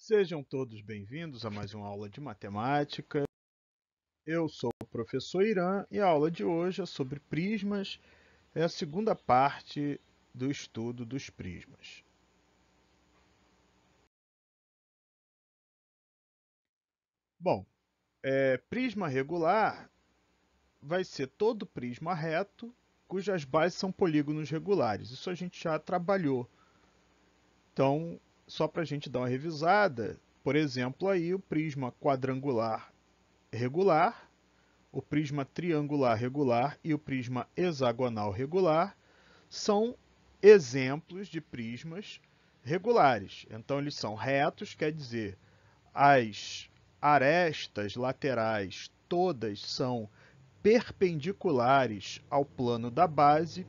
Sejam todos bem-vindos a mais uma aula de matemática. Eu sou o professor Irã e a aula de hoje é sobre prismas, é a segunda parte do estudo dos prismas. Bom, prisma regular vai ser todo prisma reto cujas bases são polígonos regulares. Isso a gente já trabalhou. Então, só para a gente dar uma revisada, por exemplo, aí o prisma quadrangular regular, o prisma triangular regular e o prisma hexagonal regular são exemplos de prismas regulares. Então, eles são retos, quer dizer, as arestas laterais todas são perpendiculares ao plano da base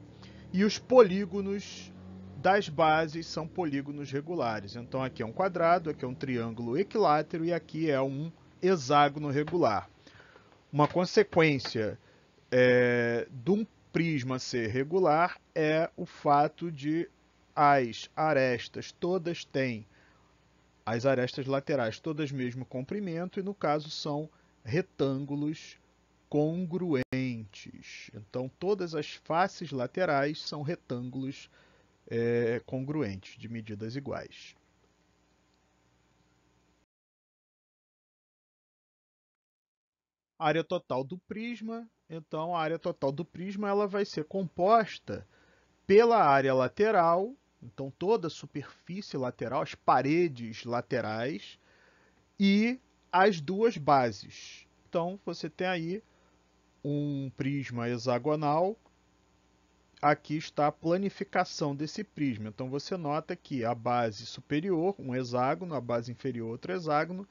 e os polígonos das bases são polígonos regulares. Então, aqui é um quadrado, aqui é um triângulo equilátero e aqui é um hexágono regular. Uma consequência de um prisma ser regular é o fato de as arestas todas têm, as arestas laterais todas mesmo comprimento e no caso são retângulos congruentes. Então todas as faces laterais são retângulos congruentes, de medidas iguais. Área total do prisma, então a área total do prisma ela vai ser composta pela área lateral, então toda a superfície lateral, as paredes laterais e as duas bases. Então você tem aí um prisma hexagonal, aqui está a planificação desse prisma. Então você nota que a base superior, um hexágono, a base inferior, outro hexágono,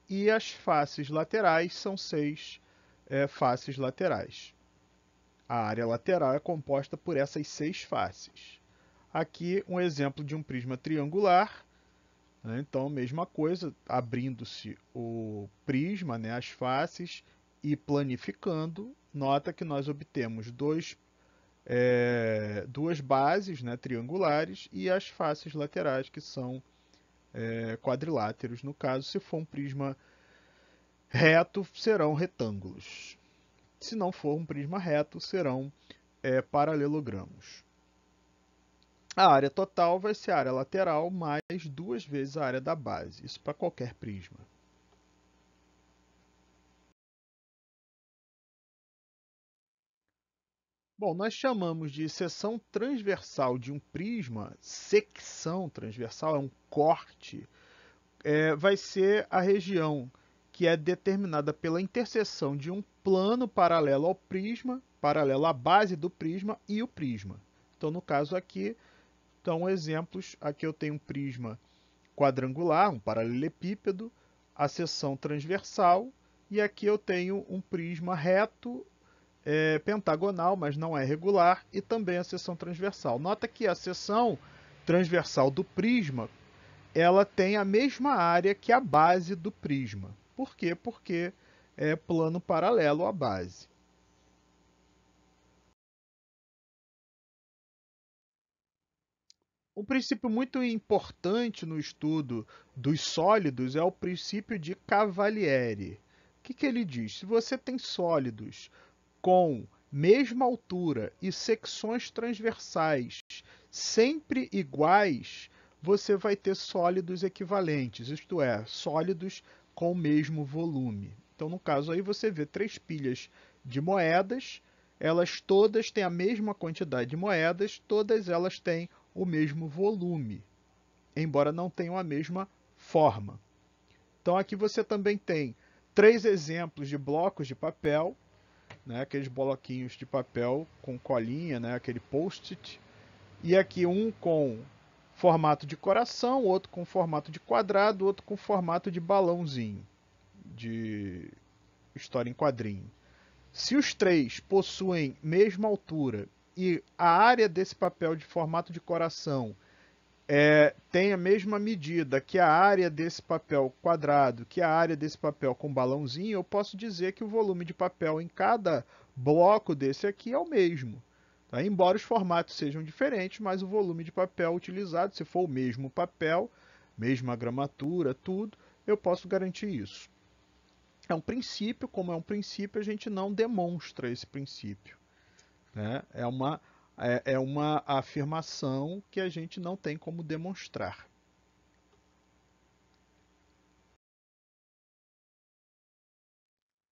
e as faces laterais são seis faces laterais. A área lateral é composta por essas seis faces. Aqui um exemplo de um prisma triangular. Né? Então, mesma coisa, abrindo-se o prisma, né, as faces, e planificando, nota que nós obtemos duas bases, né, triangulares e as faces laterais, que são quadriláteros. No caso, se for um prisma reto, serão retângulos. Se não for um prisma reto, serão paralelogramos. A área total vai ser a área lateral mais duas vezes a área da base. Isso para qualquer prisma. Bom, nós chamamos de seção transversal de um prisma, secção transversal é um corte, vai ser a região que é determinada pela interseção de um plano paralelo ao prisma, paralelo à base do prisma e o prisma. Então, no caso aqui, então exemplos, aqui eu tenho um prisma quadrangular, um paralelepípedo, a seção transversal, e aqui eu tenho um prisma reto, pentagonal, mas não é regular, e também a seção transversal. Nota que a seção transversal do prisma ela tem a mesma área que a base do prisma. Por quê? Porque é plano paralelo à base. Um princípio muito importante no estudo dos sólidos é o princípio de Cavalieri. O que ele diz? Se você tem sólidos com mesma altura e secções transversais sempre iguais, você vai ter sólidos equivalentes, isto é, sólidos com o mesmo volume. Então, no caso aí, você vê três pilhas de moedas, elas todas têm a mesma quantidade de moedas, todas elas têm o mesmo volume, embora não tenham a mesma forma. Então, aqui você também tem três exemplos de blocos de papel, né, aqueles bloquinhos de papel com colinha, né, aquele post-it, e aqui um com formato de coração, outro com formato de quadrado, outro com formato de balãozinho, de história em quadrinho. Se os três possuem mesma altura e a área desse papel de formato de coração tem a mesma medida que a área desse papel quadrado, que a área desse papel com balãozinho, eu posso dizer que o volume de papel em cada bloco desse aqui é o mesmo. Tá? Embora os formatos sejam diferentes, mas o volume de papel utilizado, se for o mesmo papel, mesma gramatura, tudo, eu posso garantir isso. É um princípio, como é um princípio, a gente não demonstra esse princípio, né? É uma afirmação que a gente não tem como demonstrar.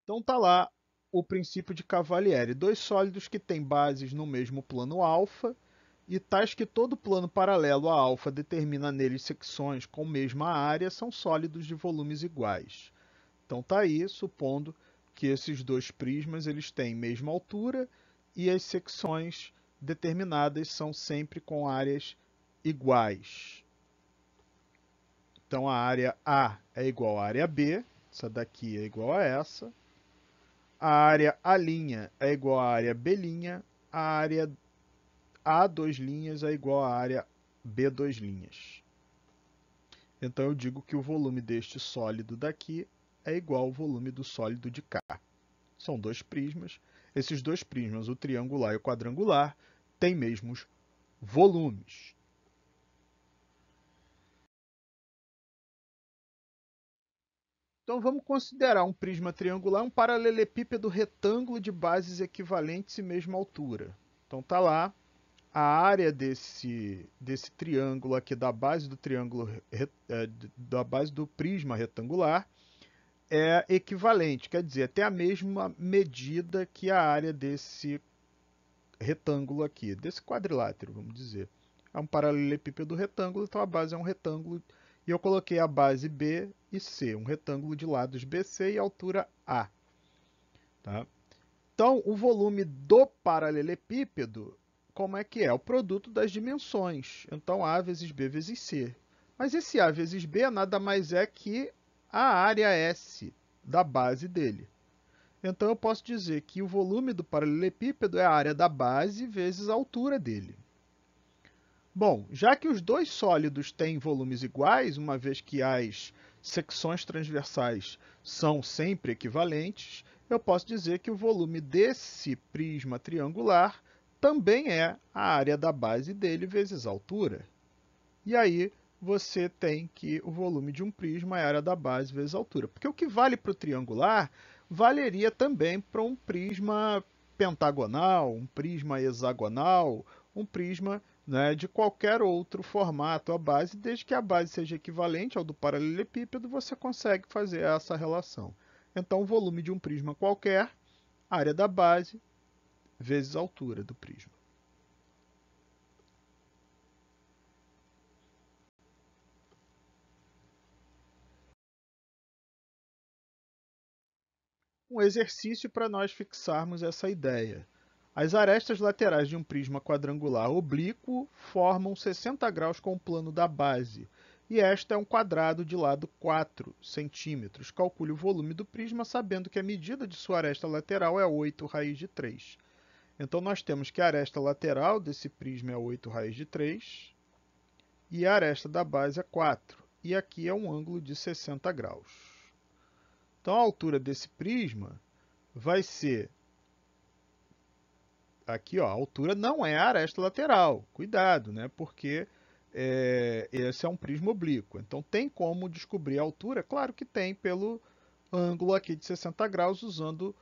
Então tá lá o princípio de Cavalieri. Dois sólidos que têm bases no mesmo plano alfa, e tais que todo plano paralelo a alfa determina neles secções com mesma área, são sólidos de volumes iguais. Então tá aí, supondo que esses dois prismas eles têm mesma altura e as secções determinadas são sempre com áreas iguais. Então a área A é igual à área B, essa daqui é igual a essa. A área A' é igual à área B', a área A2' é igual à área B2'. Então eu digo que o volume deste sólido daqui é igual ao volume do sólido de cá. São dois prismas. Esses dois prismas, o triangular e o quadrangular, têm mesmos volumes. Então vamos considerar um prisma triangular um paralelepípedo retângulo de bases equivalentes e mesma altura. Então tá lá a área desse triângulo aqui da base do triângulo da base do prisma retangular é equivalente, quer dizer, tem a mesma medida que a área desse retângulo aqui, desse quadrilátero, vamos dizer. É um paralelepípedo retângulo, então a base é um retângulo e eu coloquei a base B e C, um retângulo de lados BC e altura A. Tá? Então, o volume do paralelepípedo, como é que é? O produto das dimensões. Então, A vezes B vezes C. Mas esse A vezes B nada mais é que a área S da base dele. Então, eu posso dizer que o volume do paralelepípedo é a área da base vezes a altura dele. Bom, já que os dois sólidos têm volumes iguais, uma vez que as secções transversais são sempre equivalentes, eu posso dizer que o volume desse prisma triangular também é a área da base dele vezes a altura. E aí você tem que o volume de um prisma é a área da base vezes a altura. Porque o que vale para o triangular valeria também para um prisma pentagonal, um prisma hexagonal, um prisma, né, de qualquer outro formato à base, desde que a base seja equivalente ao do paralelepípedo, você consegue fazer essa relação. Então, o volume de um prisma qualquer, área da base, vezes a altura do prisma. Um exercício para nós fixarmos essa ideia. As arestas laterais de um prisma quadrangular oblíquo formam 60 graus com o plano da base, e esta é um quadrado de lado 4 centímetros. Calcule o volume do prisma sabendo que a medida de sua aresta lateral é 8 raiz de 3. Então nós temos que a aresta lateral desse prisma é 8 raiz de 3 e a aresta da base é 4. E aqui é um ângulo de 60 graus. Então a altura desse prisma vai ser aqui, ó, a altura não é a aresta lateral. Cuidado, né? Porque esse é um prisma oblíquo. Então tem como descobrir a altura? Claro que tem, pelo ângulo aqui de 60 graus, usando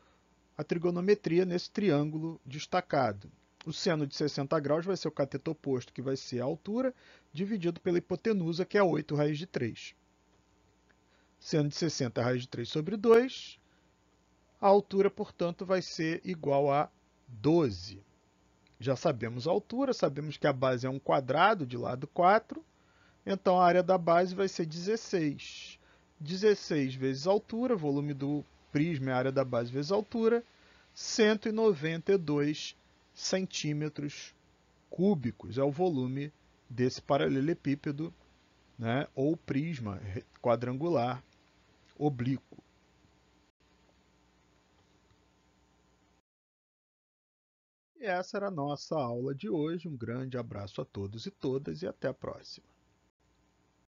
a trigonometria nesse triângulo destacado. O seno de 60 graus vai ser o cateto oposto, que vai ser a altura, dividido pela hipotenusa, que é 8 raiz de 3. Seno de 60 raiz de 3 sobre 2. A altura, portanto, vai ser igual a 12. Já sabemos a altura, sabemos que a base é um quadrado de lado 4, então a área da base vai ser 16. 16 vezes a altura, volume do prisma é a área da base vezes a altura, 192 centímetros cúbicos é o volume desse paralelepípedo, né, ou prisma quadrangular oblíquo. E essa era a nossa aula de hoje. Um grande abraço a todos e todas e até a próxima.